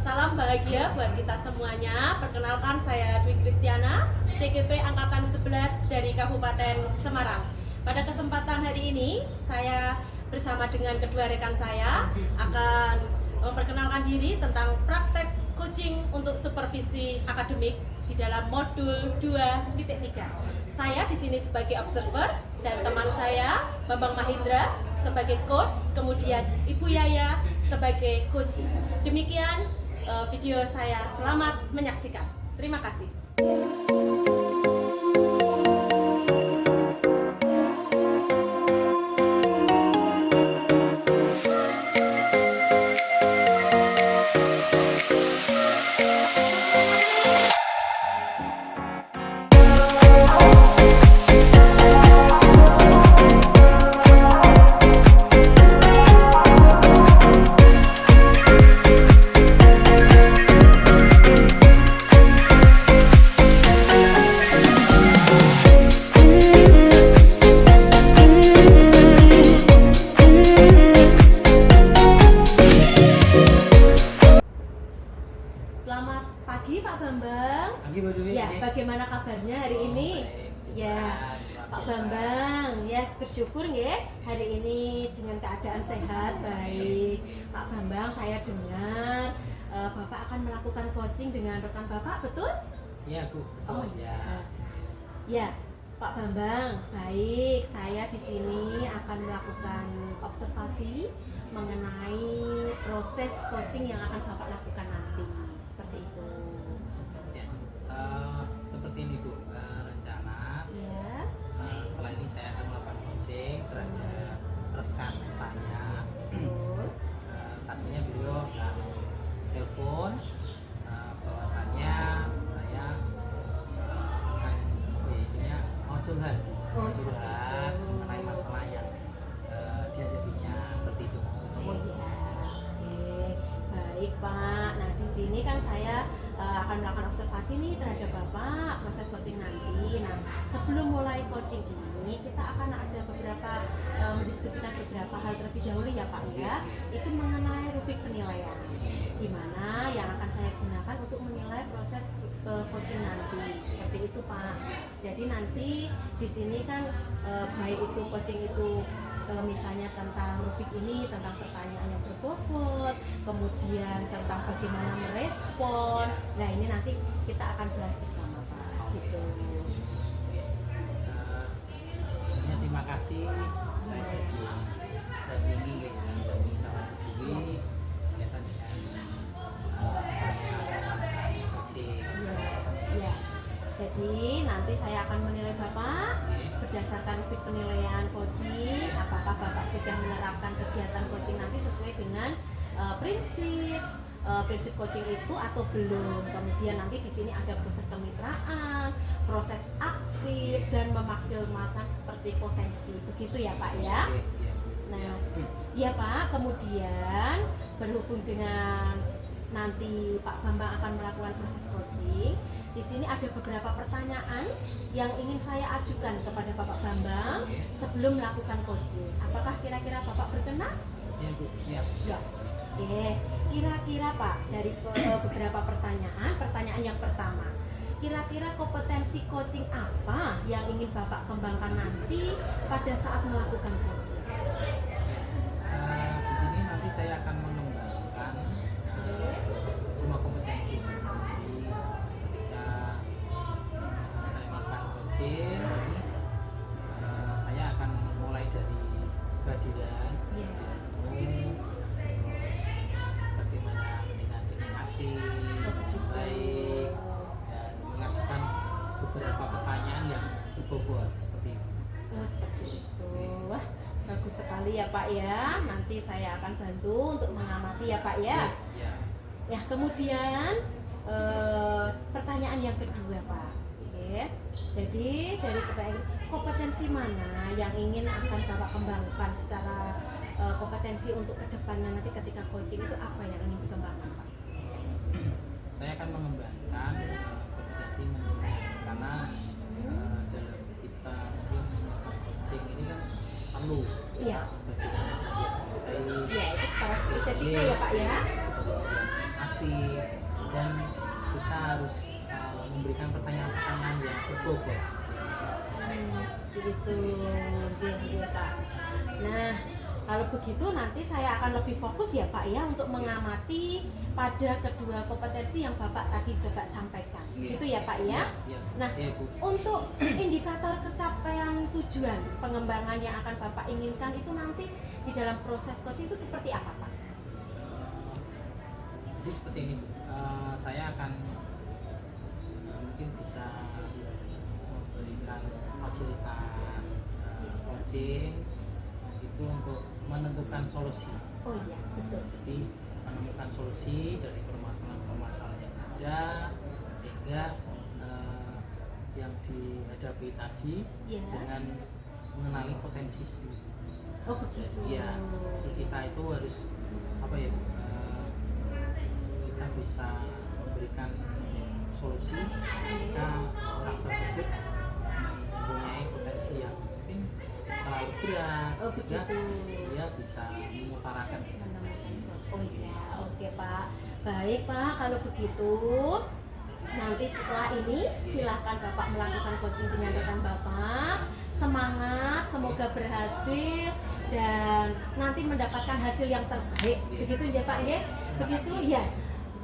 Salam bahagia buat kita semuanya. Perkenalkan saya Dwi Kristiana, CGP Angkatan 11 dari Kabupaten Semarang. Pada kesempatan hari ini, saya bersama dengan kedua rekan saya akan memperkenalkan diri tentang praktek coaching untuk supervisi akademik di dalam modul 2.3. Saya di sini sebagai observer dan teman saya Bambang Mahindra sebagai coach, kemudian Ibu Yaya sebagai coach. Demikian video saya. Selamat menyaksikan. Terima kasih. Selamat pagi Pak Bambang. Pagi Bu Dewi. Ya, bagaimana kabarnya hari ini? Ya, Pak Bambang, yes, bersyukur ya hari ini dengan keadaan sehat, baik. Pak Bambang, saya dengar Bapak akan melakukan coaching dengan rekan Bapak, betul? Iya Bu. Oh ya. Ya, Pak Bambang, baik. Saya di sini akan melakukan observasi mengenai proses coaching yang akan Bapak lakukan nanti. Seperti itu. Ya. Seperti ini Bu, rencana. Ya. Setelah ini saya akan melakukan coaching terhadap rekan saya. Betul. Tadinya beliau akan telepon bahwasannya saya akan intinya mau curhat mengenai masalah yang dihadapinya seperti itu. Oh iya. Oke. Baik Pak. Nah di sini kan saya akan melakukan observasi nih terhadap Bapak proses coaching nanti. Nah sebelum mulai coaching ini kita akan ada beberapa mendiskusikan beberapa hal terlebih dahulu ya Pak ya. Itu mengenai rubrik penilaian, di mana yang akan saya gunakan untuk menilai proses coaching nanti. Seperti itu Pak. Jadi nanti di sini kan baik itu coaching itu misalnya tentang rubrik ini, tentang pertanyaan yang berbobot, kemudian tentang bagaimana merespon. Nah ini nanti kita akan bahas bersama Pak. Gitu. Terima kasih. Saya jadi dampingi sama Bu Dewi berkaitan dengan saya akan coaching. Ya. Jadi nanti saya akan menilai Bapak berdasarkan rubrik penilaian coaching. Apakah Bapak sudah menerapkan kegiatan coaching nanti sesuai dengan prinsip coaching itu atau belum. Kemudian nanti di sini ada proses kemitraan, proses aktif dan memaksimalkan seperti potensi. Begitu ya Pak ya. Nah, ya Pak, kemudian berhubung dengan nanti Pak Bambang akan melakukan proses coaching, di sini ada beberapa pertanyaan yang ingin saya ajukan kepada Bapak Bambang sebelum melakukan coaching. Apakah kira-kira Bapak berkenan? Ya Bu, siap. Ya. Oke, kira-kira Pak dari beberapa pertanyaan yang pertama, kira-kira kompetensi coaching apa yang ingin Bapak kembangkan nanti pada saat melakukan coaching? Di sini nanti saya akan mengembangkan semua kompetensi. Jadi ketika saya melakukan coaching ini saya akan mulai dari kehadiran, terus bagaimana dengan aktif, baik, dan mengajukan beberapa pertanyaan yang berbobot seperti itu. Oh seperti itu. Wah bagus sekali ya Pak ya. Nanti saya akan bantu untuk mengamati ya Pak ya. Ya kemudian pertanyaan yang kedua Pak. Oke. Jadi dari pertanyaan kompetensi mana yang ingin akan Bapak kembangkan secara kompetensi untuk kedepannya nanti ketika coaching itu apa yang ingin dikembangkan Pak? Saya akan mengembangkan kompetensi manajemen karena dalam kita mungkin coaching ini kan perlu Iya. bagaimana dia Iya itu secara spesifik ya Pak ya. aktif seperti itu. J Pak. Nah, kalau begitu nanti saya akan lebih fokus ya Pak ya untuk mengamati pada kedua kompetensi yang Bapak tadi coba sampaikan. Iya. Gitu ya Pak ya. Iya. Nah, Iya, Bu. untuk indikator capaian tujuan pengembangan yang akan Bapak inginkan itu nanti di dalam proses coaching itu seperti apa Pak? Jadi seperti ini Bu. Saya akan mungkin bisa memberikan fasilitas coaching itu untuk menentukan solusi. Oh iya, betul. Jadi menemukan solusi dari permasalahan-permasalahan yang ada sehingga yang dihadapi tadi Iya. dengan mengenali potensi sendiri. Oh begitu. Ya, jadi kita itu harus apa ya? Kita bisa memberikan solusi jika orang tersebut mempunyai potensi yang mungkin terlalu berat, Oh sehingga begitu. dia bisa mengutarakan. Menemukan solusi. Oh iya, oke Pak. Baik Pak, kalau begitu nanti setelah ini silahkan Bapak melakukan coaching dengan rekan Bapak. Semangat, semoga berhasil dan nanti mendapatkan hasil yang terbaik. Begitu ya Pak ya? Begitu ya.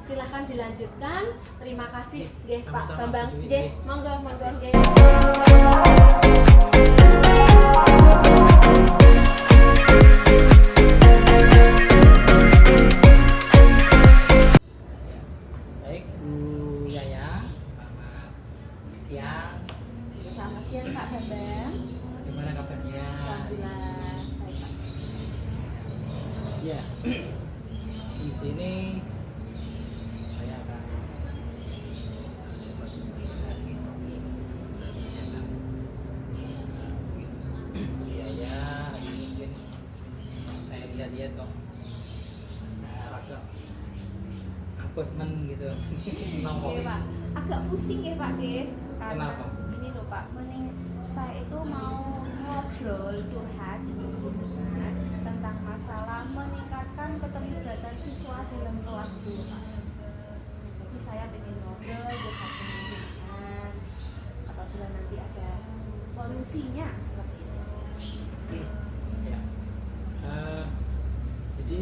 Silahkan dilanjutkan. Terima kasih nggih Pak Sama-sama, Bambang. Bu Dewi. Nggih, monggo nggih. Baik Bu Yaya, selamat siang. Selamat siang Pak Bambang. Gimana kabarnya? Alhamdulillah. Baik Pak. Ya, di sini saya akan biaya mungkin saya lihat-lihat kok agak abotmen gitu. Oke Pak, agak pusing ya Pak Ge. Karena Kenapa? ini loh Pak, mending saya itu mau ngobrol curhat dengan tentang masalah meningkatkan keterlibatan siswa dalam kelas dulu Pak. Jadi saya pengen ngobrol curhat dengan apabila nanti ada solusinya seperti itu. Ya. Jadi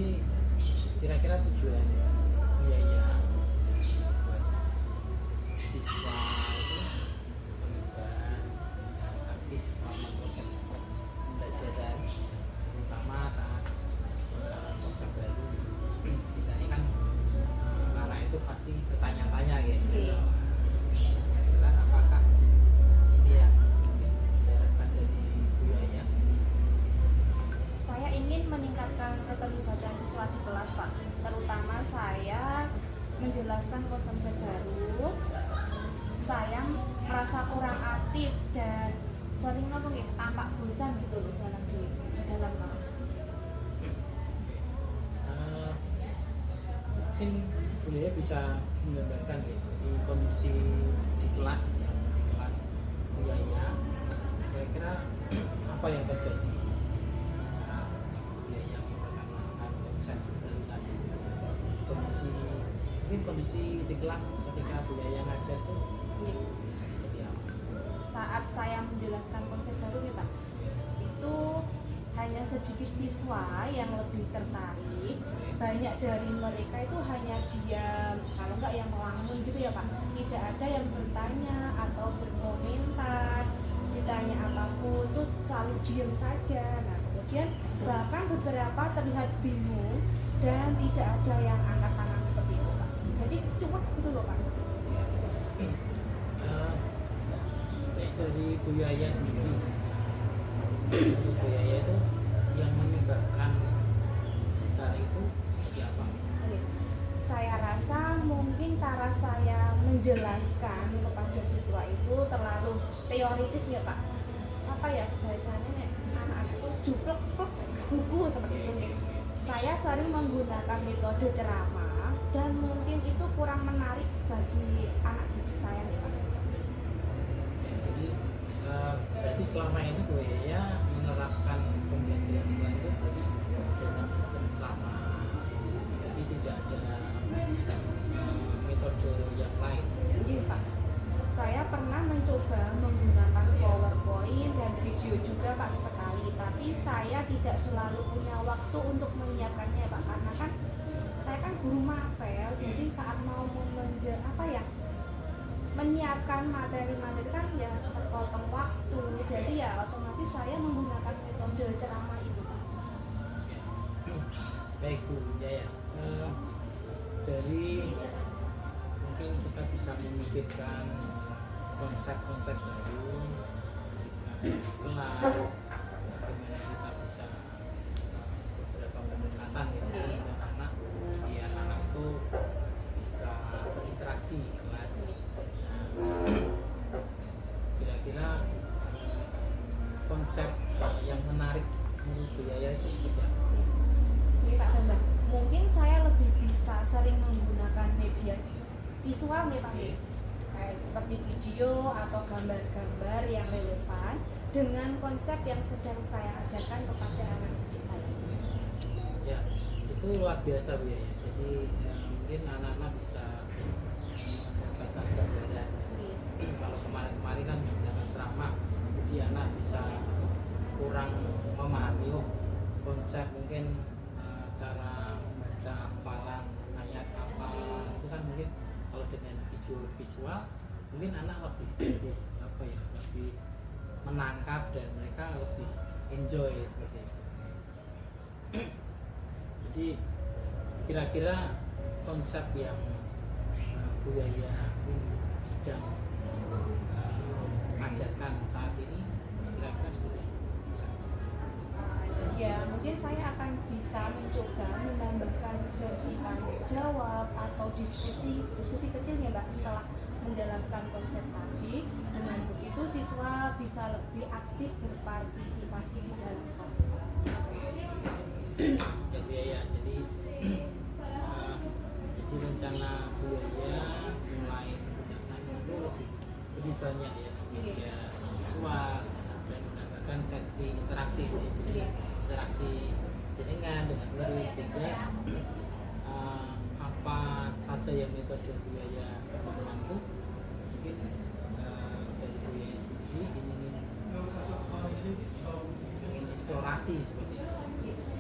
kira-kira tujuan biaya buat siswa itu terlibat aktif selama proses pembelajaran, terutama saat program baru. Misalnya kan anak itu pasti bertanya-tanya gitu. Oke. Kira apakah ini yang mungkin diharapkan dari budaya? Saya ingin meningkatkan keterlibatan siswa di kelas Pak. Terutama saya menjelaskan konsep baru. Saya merasa kurang aktif dan sering tampak bosan gitu loh dalam kelas. Mungkin budaya bisa menggambarkan ya, di kondisi di kelas ya, di kelas budaya kira-kira apa yang terjadi saat budaya memperkenalkan konsep baru tadi, kondisi di kelas ketika budaya ngajar itu seperti apa? Saat saya menjelaskan konsep baru nih Pak, itu hanya sedikit siswa yang lebih tertarik. Banyak dari mereka itu hanya diam, kalau enggak yang melamun gitu ya Pak. Tidak ada yang bertanya atau berkomentar. Ditanya apapun itu selalu diam saja. Nah kemudian bahkan beberapa terlihat bingung dan tidak ada yang angkat tangan seperti itu Pak. Jadi cukup gitu loh Pak. Baik dari budaya sendiri, budaya itu yang menyebabkan hal itu seperti apa? Oke. Saya rasa mungkin cara saya menjelaskan kepada siswa itu terlalu teoritis ya Pak. Apa ya bahasanya nih, anak-anak itu juplek buku seperti itu nih. Saya sering menggunakan metode ceramah dan mungkin itu kurang menarik bagi anak didik saya nih Pak. Jadi berarti selama ini budaya menerapkan pembelajaran online itu berarti dengan sistem sama, jadi tidak ada metode yang lain. Jadi Pak, saya pernah mencoba menggunakan PowerPoint dan video tidak selalu punya waktu untuk menyiapkannya Pak, karena kan saya kan guru mapel, jadi saat mau menyiapkan materi-materi kan ya terpotong waktu, jadi ya otomatis saya menggunakan metode ceramah itu Pak. Baik Bu Jaya, dari mungkin kita bisa memikirkan konsep-konsep baru ketika kelas, bagaimana kita bisa beberapa pendekatan gitu ke anak biar anak itu bisa berinteraksi di kelas. Kira-kira konsep yang menarik menurut Bu Yaya itu seperti apa? Ini Pak Bambang, mungkin saya lebih bisa sering menggunakan media visual nih Pak, kayak seperti video atau gambar-gambar yang relevan dengan konsep yang sedang saya ajarkan kepada anak didik saya. Ya, itu luar biasa Bu Yaya. Jadi mungkin anak-anak bisa mendapatkan gambaran. Kalau kemarin-kemarin kan menggunakan ceramah, jadi anak bisa kurang memahami konsep mungkin cara membaca hafalan ayat apa itu kan mungkin kalau dengan video visual mungkin anak lebih lebih menangkap dan mereka lebih enjoy seperti itu. Jadi kira-kira konsep yang Bu Yaya sedang ajarkan saat ini kira-kira seperti apa? Ya mungkin saya akan bisa mencoba menambahkan sesi tanya jawab atau diskusi kecil ya Mbak, setelah menjelaskan konsep tadi. Dengan begitu siswa bisa lebih aktif berpartisipasi di dalam kelas. Ya Bu Yaya, jadi rencana Bu Yaya mulai menggunakan itu lebih banyak ya media visual dan menambahkan sesi interaktif ya. Jadi interaksi dengan murid sehingga apa saja yang metode Bu Yaya mampu mungkin dari Bu Yaya sendiri ingin eksplorasi seperti itu.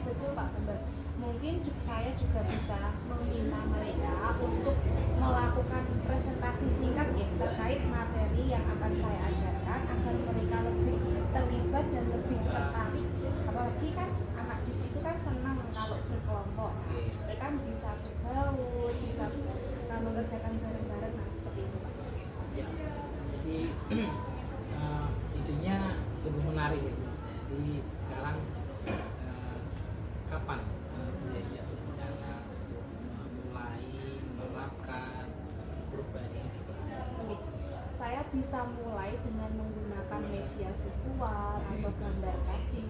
Betul Pak Bambang. Mungkin saya juga bisa meminta mereka untuk melakukan presentasi singkat ya terkait materi yang akan saya ajarkan agar mereka lebih terlibat dan lebih tertarik. Apalagi kan anak didik itu kan senang kalau berkelompok. Mereka bisa berbaur, bisa mengerjakan bareng-bareng, nah seperti itu Pak. Ya, jadi idenya sungguh menarik ya. Jadi sekarang kapan Bu Yaya berencana untuk mulai menerapkan perubahan ini di kelas? Oke. Saya bisa mulai dengan menggunakan media visual atau gambar tadi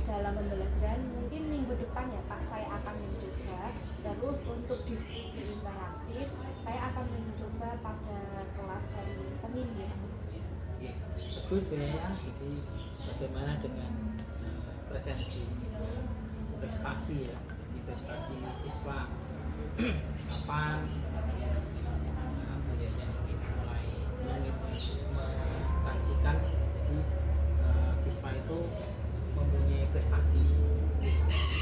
dalam pembelajaran. Mungkin minggu depan ya Pak saya akan mencoba. Terus untuk diskusi interaktif saya akan mencoba pada kelas hari Senin ya. Ya, bagus Bu Yaya. Jadi bagaimana dengan prestasi ya, jadi prestasi siswa kapan Bu Yaya ingin mulai mengimplementasikan jadi siswa itu mempunyai prestasi.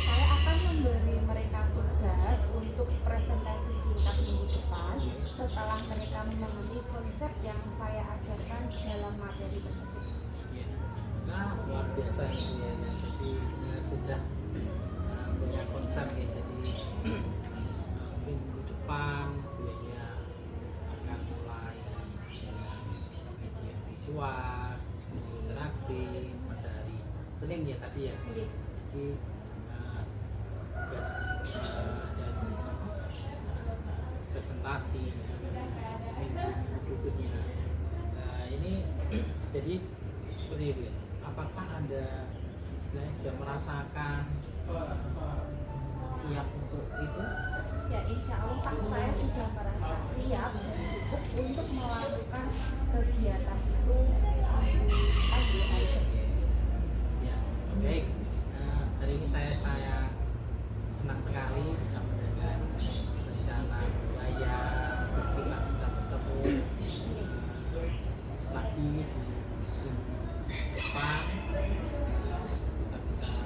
Saya akan memberi mereka tugas untuk presentasi singkat minggu depan setelah mereka memahami konsep yang saya ajarkan dalam materi tersebut. Ya. Nah, luar biasa ini Bu Yaya. Jadi sudah punya konsep ya. Jadi mungkin minggu depan Bu Yaya akan mulai dengan media visual, diskusi interaktif pada hari Senin ya tadi ya. Jadi tugas dan presentasi minggu berikutnya. Ini jadi seperti itu ya. Apakah ada istilahnya sudah merasakan siap untuk itu? Ya insya Allah Pak saya sudah merasa siap dan cukup untuk melakukan kegiatan itu pagi hari Senin. Ya, baik. Hari ini saya senang sekali bisa mendengar rencana Bu Yaya kita bisa bertemu lagi di minggu depan. Kita bisa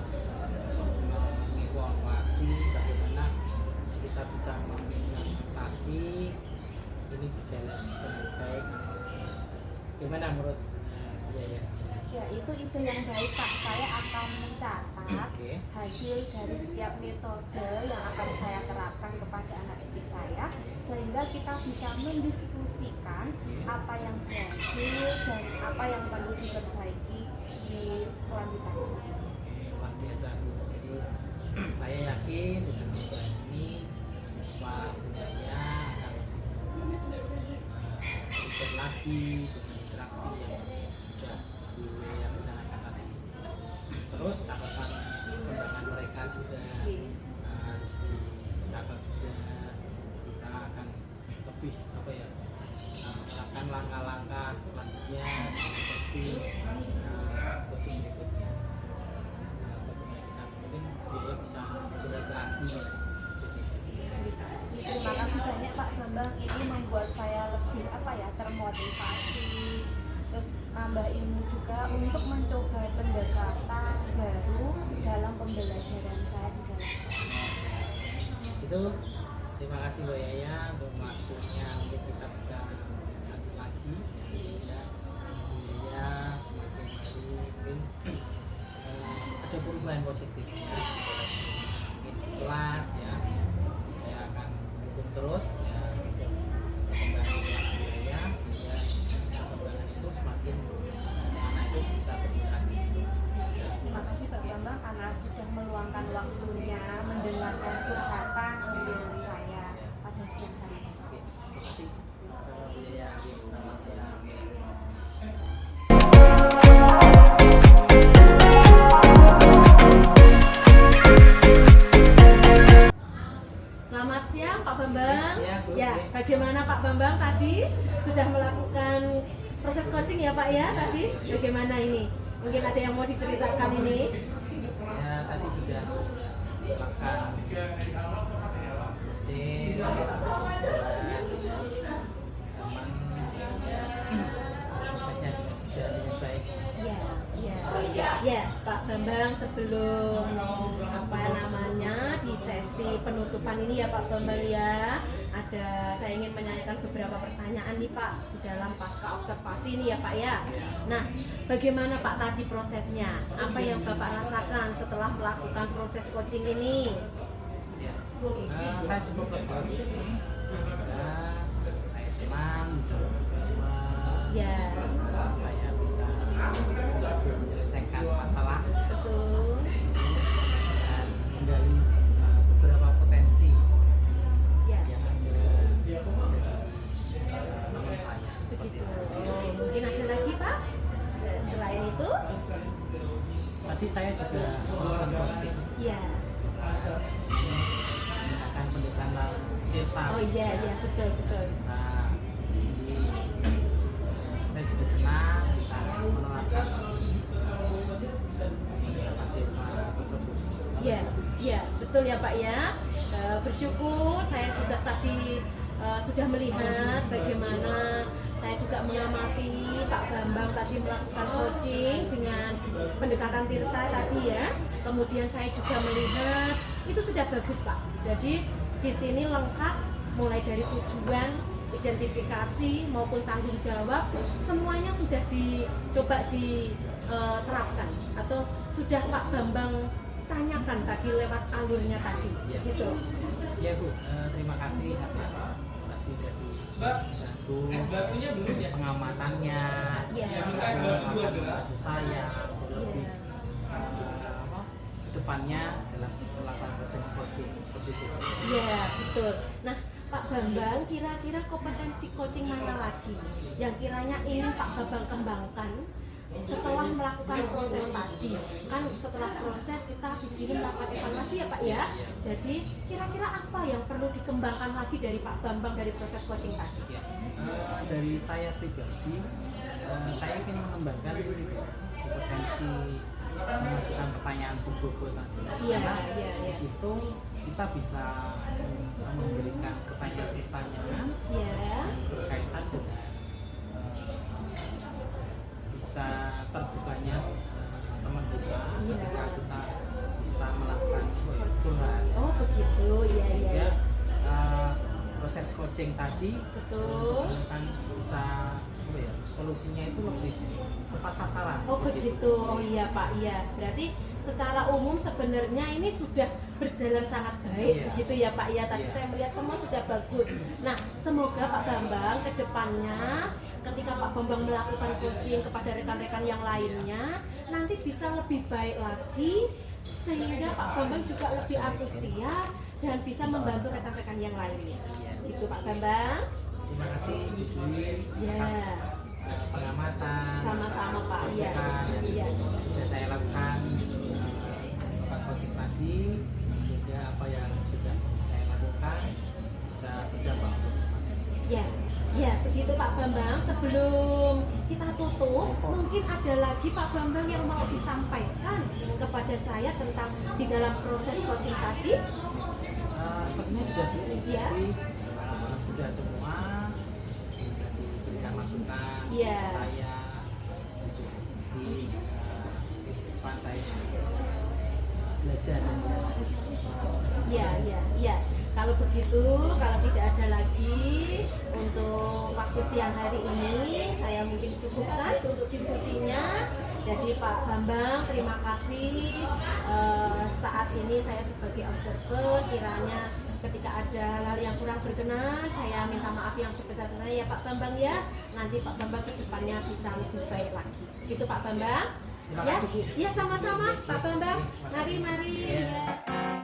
kasih ini berjalan dengan baik. Gimana menurut Yaya? Ya, itu ide yang baik Pak. Saya akan mencatat Oke. hasil dari setiap metode yang akan saya terapkan kepada anak didik saya, sehingga kita bisa mendiskusikan apa yang berhasil dan apa yang perlu diperbaiki di kelanjutannya. Oke, luar biasa Bu. Jadi saya yakin dengan program ini siswa budaya akan berinteraksi dengan interaksi yang sudah yang rencanakan tadi. Terus catatan perkembangan mereka juga harus dicatat juga. Kita akan lebih apa ya, menerapkan langkah-langkah selanjutnya di sesi coaching berikutnya. Bagaimana mungkin dia bisa sudah berhasil seperti itu. Terima kasih banyak Pak Bambang, ini membuat saya lebih termotivasi, terus nambah ilmu juga untuk mencoba pendekatan baru dalam pembelajaran saya di dalam kelas. Itu terima kasih Mbak Yaya untuk waktunya, mungkin kita bisa nanti lagi ya. Yaya semakin hari mungkin ada perubahan positif ya. Mungkin di kelas ya, saya akan mendukung terus ya untuk perkembangan kelas Yaya, sehingga perkembangan itu semakin anak itu bisa berinteraksi. Terima kasih Pak Bambang karena sudah meluangkan waktunya mendengarkan curhatan dari saya pada siang hari ini. Oke, terima kasih Bu Yaya. Selamat siang. Selamat siang Pak Bambang. Ya, Bu. Ya, bagaimana Pak Bambang tadi sudah melakukan proses coaching ya Pak ya tadi? Bagaimana ini? Mungkin ada yang mau diceritakan ini? Ya, tadi sudah melakukan coaching, teman ya, prosesnya berjalan dengan baik. Ya, Pak Bambang, sebelum di sesi penutupan ini ya Pak Bambang ya, saya ingin menanyakan beberapa pertanyaan nih Pak di dalam pasca observasi ini ya Pak ya. Nah, bagaimana Pak tadi prosesnya? Apa yang Bapak rasakan setelah melakukan proses coaching ini? Ya, saya cukup lega. Saya senang bisa berteman. Ya, Saya bisa menyelesaikan masalah betul. dan menggali beberapa potensi Ya, yang ada teman saya. Seperti begitu. itu. Oh, mungkin ada lagi Pak? Selain itu? Tadi saya juga melakukan coaching. Ya. Menggunakan pendekatan Tirta. Oh iya, betul. Nah, jadi saya juga senang bisa menerapkan pendekatan Tirta tersebut. Ya, betul ya Pak ya. Bersyukur saya juga tadi sudah melihat bagaimana saya juga mengamati Pak Bambang tadi melakukan coaching dengan pendekatan Tirta tadi ya. Kemudian saya juga melihat itu sudah bagus Pak. Jadi di sini lengkap mulai dari tujuan, identifikasi maupun tanggung jawab, semuanya sudah dicoba diterapkan atau sudah Pak Bambang tanyakan tadi lewat alurnya tadi. Ya. Gitu. Ya Bu, terima kasih atas tadi dari bantu pengamatannya, membantu saya untuk lebih kedepannya dalam melakukan proses coaching seperti itu. Iya, betul. Nah, Pak Bambang, kira-kira kompetensi coaching mana lagi yang kiranya ingin Pak Bambang kembangkan setelah melakukan proses tadi? Kan setelah proses kita di sini melakukan evaluasi ya Pak ya. Jadi kira-kira apa yang perlu dikembangkan lagi dari Pak Bambang dari proses coaching tadi? Ya, dari saya pribadi, saya ingin mengembangkan kompetensi mengajukan pertanyaan berbobot tadi. Iya, Karena iya. di situ kita bisa memberikan pertanyaan-pertanyaan Ya, yang berkaitan dengan bisa terbukanya teman kita ketika kita bisa melakukan curhat. oh begitu, Sehingga iya. proses proses coaching tadi Betul. kan bisa apa ya, solusinya itu lebih tepat sasaran. Oh begitu, oh iya Pak, iya. Berarti secara umum sebenarnya ini sudah berjalan sangat baik, Iya. begitu ya Pak ya. Tadi Iya. saya melihat semua sudah bagus. Nah, semoga Pak Bambang ke depannya ketika Pak Bambang melakukan coaching kepada rekan-rekan yang lainnya, nanti bisa lebih baik lagi sehingga Pak Bambang juga lebih antusias dan bisa membantu rekan-rekan yang lainnya. Gitu Pak Bambang. Terima kasih Bu Dwi Ya. atas pengamatan, Sama-sama Pak. Iya. masukan Iya. yang sudah saya lakukan tempat coaching tadi, sehingga apa yang sudah saya lakukan bisa berdampak untuk Ya, ya begitu Pak Bambang. Sebelum kita tutup, mungkin ada lagi Pak Bambang yang mau disampaikan kepada saya tentang di dalam proses coaching tadi. sepertinya sudah Iya. sudah semua sudah diberikan masukan Iya. saya untuk di kehidupan saya belajar dan Ya, ya, ya. Kalau begitu, kalau tidak ada lagi untuk waktu siang hari ini, saya mungkin cukupkan untuk diskusinya. Jadi Pak Bambang, terima kasih. Saat ini saya sebagai observer, kiranya ketika ada hal yang kurang berkenan, saya minta maaf yang sebesar-besarnya ya Pak Bambang ya. Nanti Pak Bambang ke depannya bisa lebih baik lagi. Gitu Pak Bambang. Terima Ya, kasih, Bu. ya sama-sama Pak Bambang. Mari, mari. Ya.